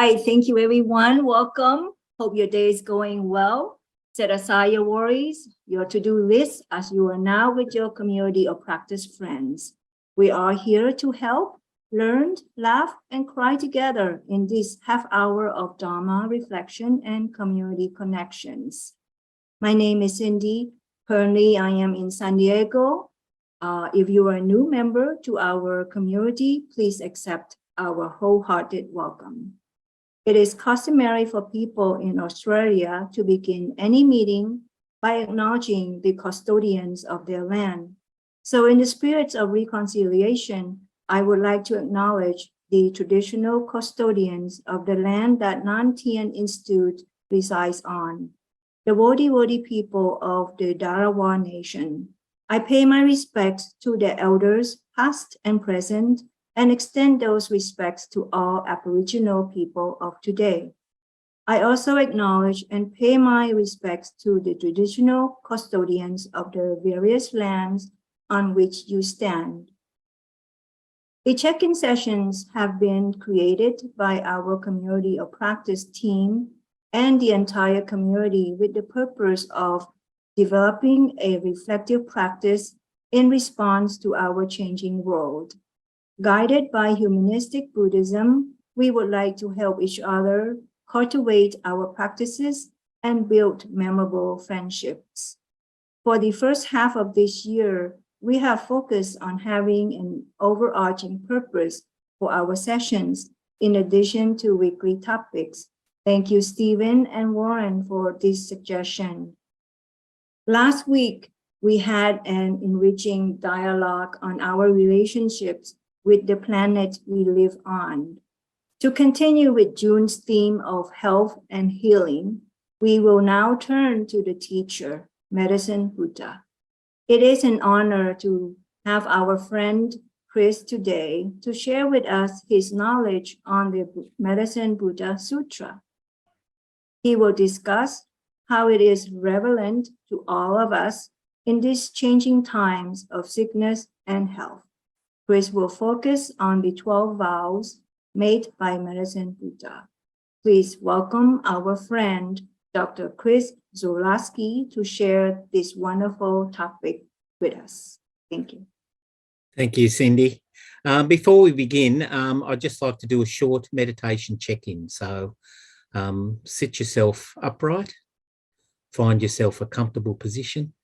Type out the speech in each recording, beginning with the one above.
right, thank you everyone. Welcome. Hope your day is going well. Set aside your worries, your to-do list as you are now with your community of practice friends. We are here to help, learn, laugh, and cry together in this half hour of Dharma reflection and community connections. My name is Cindy. Currently, I am in San Diego. If you are a new member to our community, please accept our wholehearted welcome. It is customary for people in Australia to begin any meeting by acknowledging the custodians of their land. So in the spirit of reconciliation, I would like to acknowledge the traditional custodians of the land that Nan Tien Institute resides on, the Wodi people of the Dharawa Nation. I pay my respects to their elders, past and present, and extend those respects to all Aboriginal people of today. I also acknowledge and pay my respects to the traditional custodians of the various lands on which you stand. The check-in sessions have been created by our community of practice team and the entire community with the purpose of developing a reflective practice in response to our changing world. Guided by humanistic Buddhism, we would like to help each other cultivate our practices and build memorable friendships. For the first half of this year, we have focused on having an overarching purpose for our sessions, in addition to weekly topics. Thank you, Stephen and Warren, for this suggestion. Last week, we had an enriching dialogue on our relationships with the planet we live on. To continue with June's theme of health and healing, we will now turn to the teacher, Medicine Buddha. It is an honor to have our friend Chris today to share with us his knowledge on the Medicine Buddha Sutra. He will discuss how it is relevant to all of us in these changing times of sickness and health. Chris will focus on the 12 vows made by Medicine Buddha. Please welcome our friend, Dr. Chris Zaslawski, to share this wonderful topic with us. Thank you. Thank you, Cindy. Before we begin, I'd just like to do a short meditation check-in. So sit yourself upright, find yourself a comfortable position,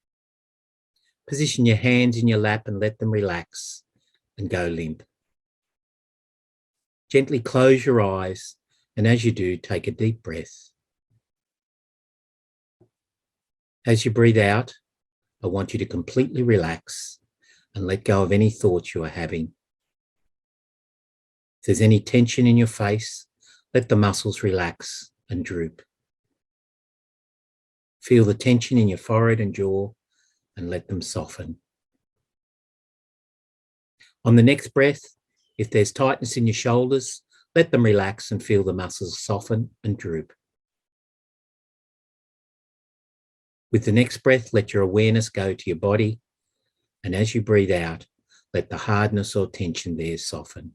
position your hands in your lap and let them relax and go limp. Gently close your eyes, and as you do, take a deep breath. As you breathe out, I want you to completely relax and let go of any thoughts you are having. If there's any tension in your face, let the muscles relax and droop. Feel the tension in your forehead and jaw and let them soften. On the next breath, if there's tightness in your shoulders, let them relax and feel the muscles soften and droop. With the next breath, let your awareness go to your body, and as you breathe out, let the hardness or tension there soften.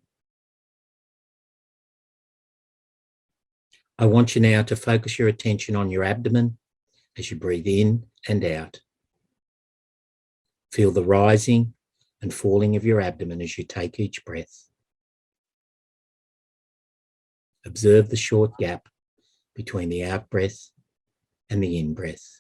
I want you now to focus your attention on your abdomen as you breathe in and out. Feel the rising and falling of your abdomen as you take each breath. Observe the short gap between the out breath and the in breath.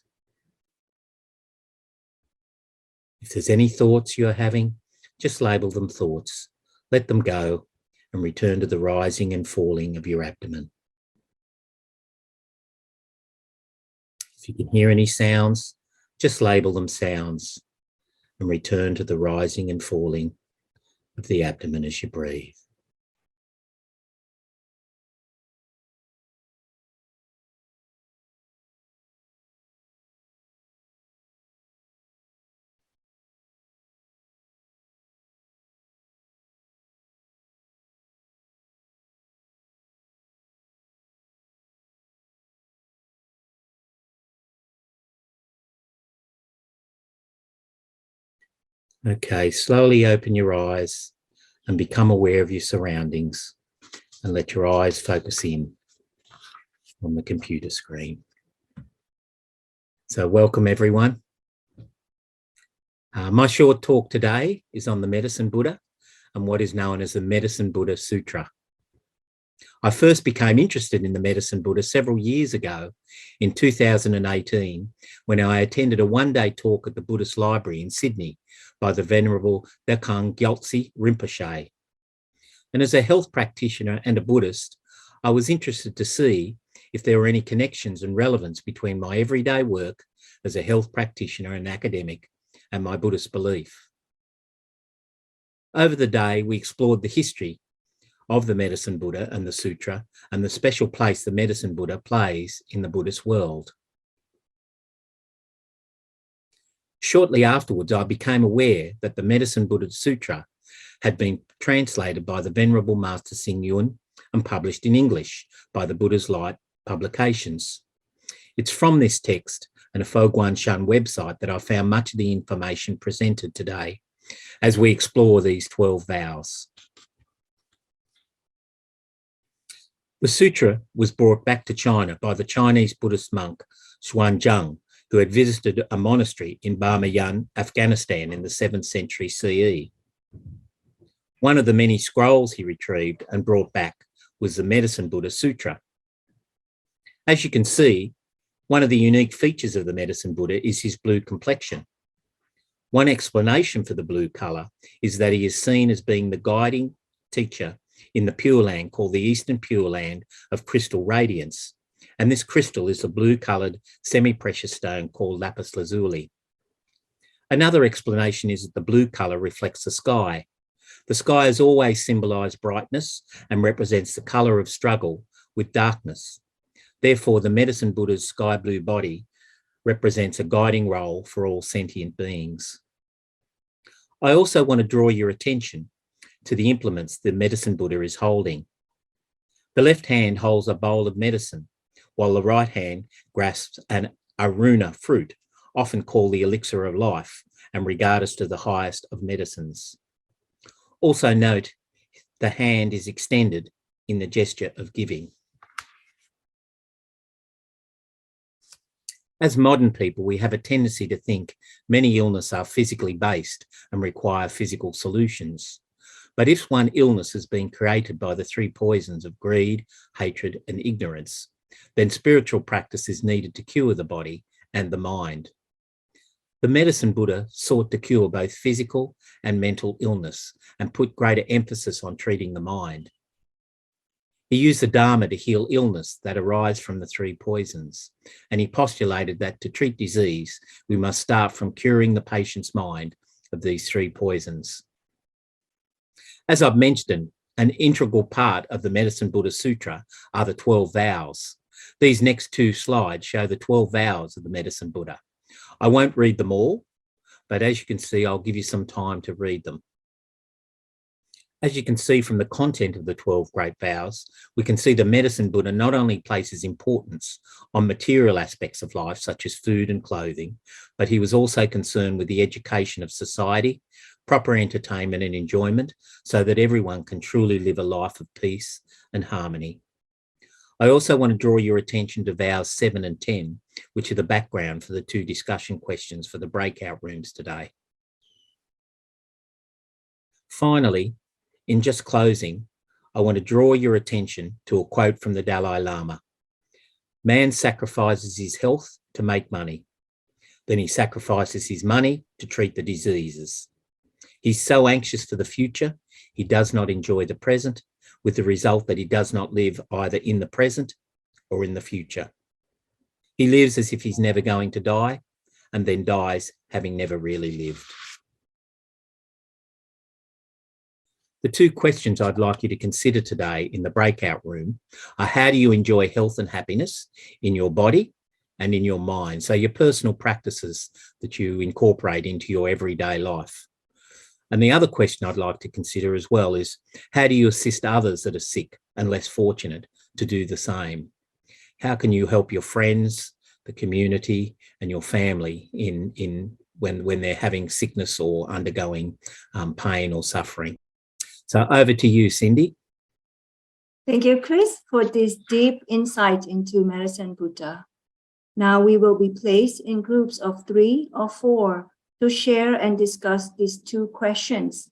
If there's any thoughts you're having, just label them thoughts. Let them go and return to the rising and falling of your abdomen. If you can hear any sounds, just label them sounds and return to the rising and falling of the abdomen as you breathe. Okay, slowly open your eyes and become aware of your surroundings and let your eyes focus in. on the computer screen. So welcome everyone. My short talk today is on the Medicine Buddha and what is known as the Medicine Buddha Sutra. I first became interested in the Medicine Buddha several years ago in 2018 when I attended a one-day talk at the Buddhist Library in Sydney by the Venerable Dekang Gyaltse Rinpoche. And as a health practitioner and a Buddhist, I was interested to see if there were any connections and relevance between my everyday work as a health practitioner and academic and my Buddhist belief. Over the day, we explored the history of the Medicine Buddha and the Sutra and the special place the Medicine Buddha plays in the Buddhist world. Shortly afterwards, I became aware that the Medicine Buddha Sutra had been translated by the Venerable Master Xing Yun and published in English by the Buddha's Light publications. It's from this text and a Fo Guang Shan website that I found much of the information presented today as we explore these 12 vows. The sutra was brought back to China by the Chinese Buddhist monk Xuanzang, who had visited a monastery in Bamiyan, Afghanistan in the 7th century CE. One of the many scrolls he retrieved and brought back was the Medicine Buddha Sutra. As you can see, one of the unique features of the Medicine Buddha is his blue complexion. One explanation for the blue colour is that he is seen as being the guiding teacher in the Pure Land called the Eastern Pure Land of crystal radiance. And this crystal is a blue-coloured semi-precious stone called lapis lazuli. Another explanation is that the blue colour reflects the sky. The sky has always symbolised brightness and represents the colour of struggle with darkness. Therefore, the Medicine Buddha's sky blue body represents a guiding role for all sentient beings. I also want to draw your attention to the implements the Medicine Buddha is holding. The left hand holds a bowl of medicine, while the right hand grasps an aruna fruit, often called the elixir of life and regarded as the highest of medicines. Also note, the hand is extended in the gesture of giving. As modern people, we have a tendency to think many illnesses are physically based and require physical solutions. But if one illness has been created by the three poisons of greed, hatred, and ignorance, then spiritual practice is needed to cure the body and the mind. The Medicine Buddha sought to cure both physical and mental illness and put greater emphasis on treating the mind. He used the Dharma to heal illness that arise from the three poisons, and he postulated that to treat disease, we must start from curing the patient's mind of these three poisons. As I've mentioned, an integral part of the Medicine Buddha Sutra are the 12 vows. These next two slides show the 12 vows of the Medicine Buddha. I won't read them all, but as you can see, I'll give you some time to read them. As you can see from the content of the 12 great vows, we can see the Medicine Buddha not only places importance on material aspects of life, such as food and clothing, but he was also concerned with the education of society, proper entertainment and enjoyment, so that everyone can truly live a life of peace and harmony. I also want to draw your attention to vows 7 and 10, which are the background for the two discussion questions for the breakout rooms today. Finally, in just closing, I want to draw your attention to a quote from the Dalai Lama. Man sacrifices his health to make money. Then he sacrifices his money to treat the diseases. He's so anxious for the future, he does not enjoy the present, with the result that he does not live either in the present or in the future. He lives as if he's never going to die, and then dies having never really lived. The two questions I'd like you to consider today in the breakout room are: how do you enjoy health and happiness in your body and in your mind? So your personal practices that you incorporate into your everyday life. And the other question I'd like to consider as well is, how do you assist others that are sick and less fortunate to do the same? How can you help your friends, the community, and your family when they're having sickness or undergoing pain or suffering? So over to you, Cindy. Thank you, Chris, for this deep insight into Medicine Buddha. Now we will be placed in groups of 3 or 4 to share and discuss these 2 questions.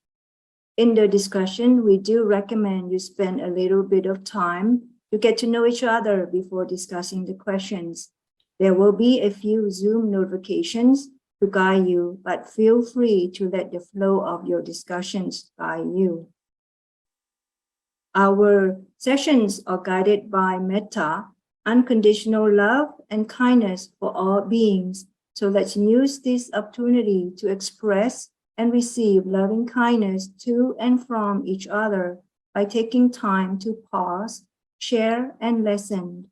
In the discussion, we do recommend you spend a little bit of time to get to know each other before discussing the questions. There will be a few Zoom notifications to guide you, but feel free to let the flow of your discussions guide you. Our sessions are guided by metta, unconditional love and kindness for all beings. So let's use this opportunity to express and receive loving kindness to and from each other by taking time to pause, share, and listen.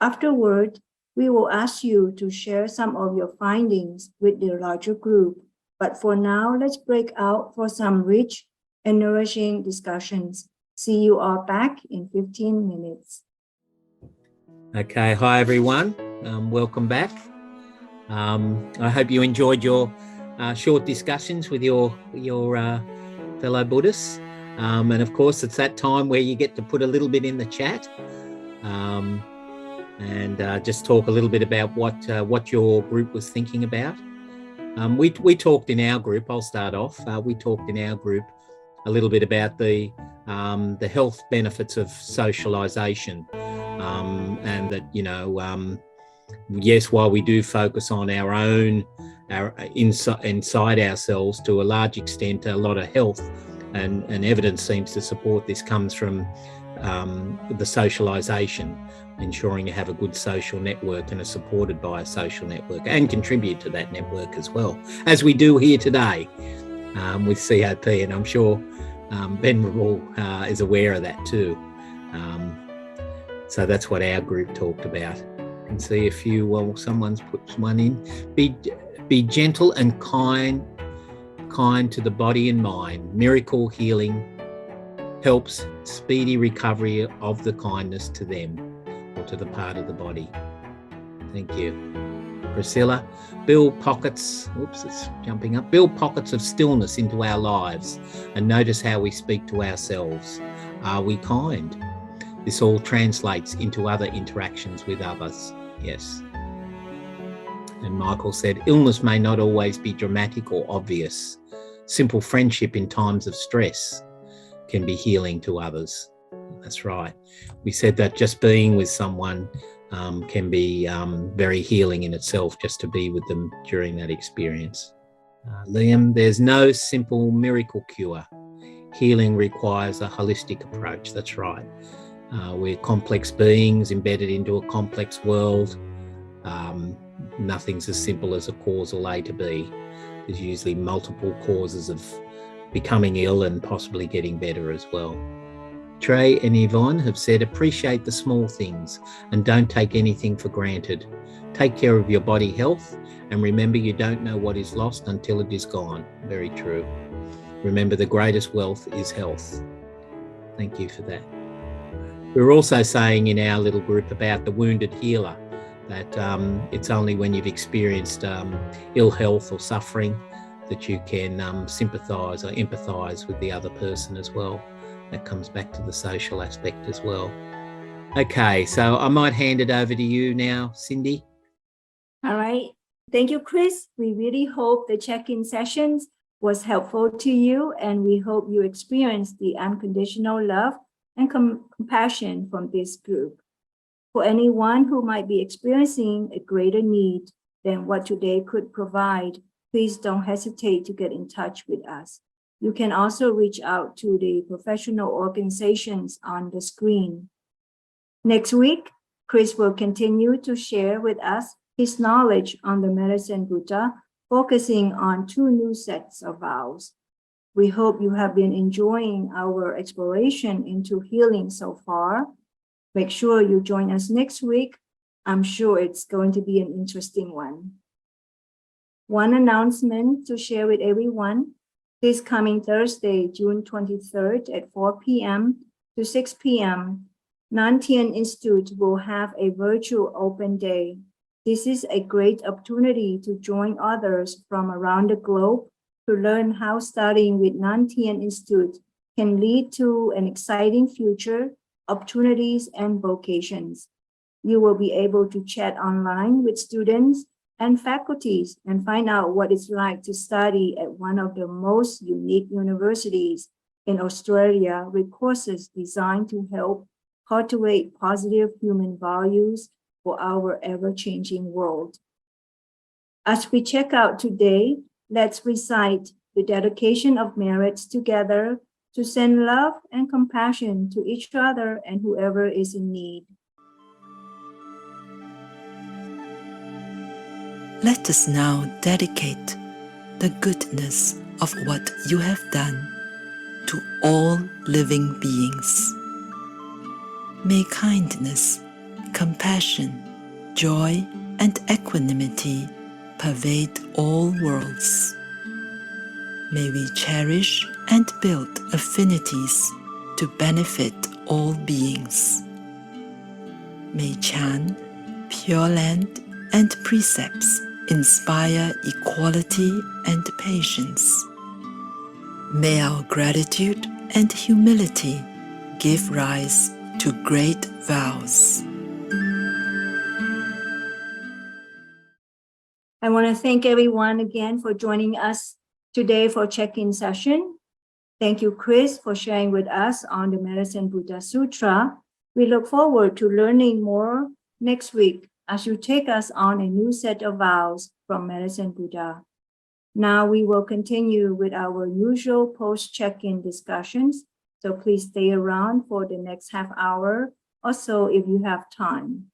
Afterward, we will ask you to share some of your findings with the larger group. But for now, let's break out for some rich and nourishing discussions. See you all back in 15 minutes. Okay, hi everyone. Welcome back. I hope you enjoyed your short discussions with your fellow Buddhists. And of course, it's that time where you get to put a little bit in the chat and just talk a little bit about what your group was thinking about. We talked in our group. I'll start off. We talked in our group a little bit about the health benefits of socialization, and that yes, while we do focus on our inside ourselves to a large extent, a lot of health and evidence seems to support this comes from the socialization, ensuring you have a good social network and are supported by a social network and contribute to that network as well, as we do here today with COP, and I'm sure Venerable is aware of that too. So that's what our group talked about. You can see a few, well, someone's put one in. Be gentle and kind to the body and mind. Miracle healing helps speedy recovery of the kindness to them or to the part of the body. Thank you. Priscilla, build pockets, it's jumping up. Build pockets of stillness into our lives and notice how we speak to ourselves. Are we kind? This all translates into other interactions with others. Yes. And Michael said, illness may not always be dramatic or obvious. Simple friendship in times of stress can be healing to others. That's right. We said that just being with someone can be very healing in itself, just to be with them during that experience. Liam, there's no simple miracle cure. Healing requires a holistic approach. That's right. We're complex beings embedded into a complex world. Nothing's as simple as a causal A to B. There's usually multiple causes of becoming ill and possibly getting better as well. Trey and Yvonne have said, appreciate the small things and don't take anything for granted. Take care of your body health and remember you don't know what is lost until it is gone. Very true. Remember, the greatest wealth is health. Thank you for that. We're also saying in our little group about the wounded healer, that it's only when you've experienced ill health or suffering that you can sympathise or empathise with the other person as well. That comes back to the social aspect as well. Okay, so I might hand it over to you now, Cindy. All right. Thank you, Chris. We really hope the check-in sessions was helpful to you, and we hope you experienced the unconditional love and compassion from this group. For anyone who might be experiencing a greater need than what today could provide, please don't hesitate to get in touch with us. You can also reach out to the professional organizations on the screen. Next week, Chris will continue to share with us his knowledge on the Medicine Buddha, focusing on 2 new sets of vows. We hope you have been enjoying our exploration into healing so far. Make sure you join us next week. I'm sure it's going to be an interesting one. One announcement to share with everyone. This coming Thursday, June 23rd at 4 p.m. to 6 p.m., Nan Tien Institute will have a virtual open day. This is a great opportunity to join others from around the globe to learn how studying with Nan Tien Institute can lead to an exciting future opportunities, and vocations. You will be able to chat online with students and faculties and find out what it's like to study at one of the most unique universities in Australia with courses designed to help cultivate positive human values for our ever-changing world. As we check out today, let's recite the dedication of merits together to send love and compassion to each other and whoever is in need. Let us now dedicate the goodness of what you have done to all living beings. May kindness, compassion, joy, and equanimity pervade all worlds. May we cherish and build affinities to benefit all beings. May Chan, Pure Land, and precepts inspire equality and patience. May our gratitude and humility give rise to great vows. I want to thank everyone again for joining us today for check-in session. Thank you, Chris, for sharing with us on the Medicine Buddha Sutra. We look forward to learning more next week as you take us on a new set of vows from Medicine Buddha. Now we will continue with our usual post-check-in discussions, so please stay around for the next half hour or so if you have time.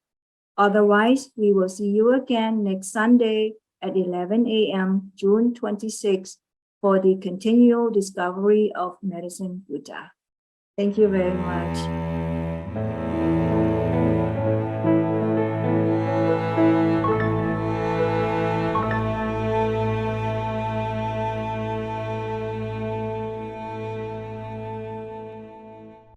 Otherwise, we will see you again next Sunday at 11 a.m., June 26, for the continual discovery of Medicine Buddha. Thank you very much.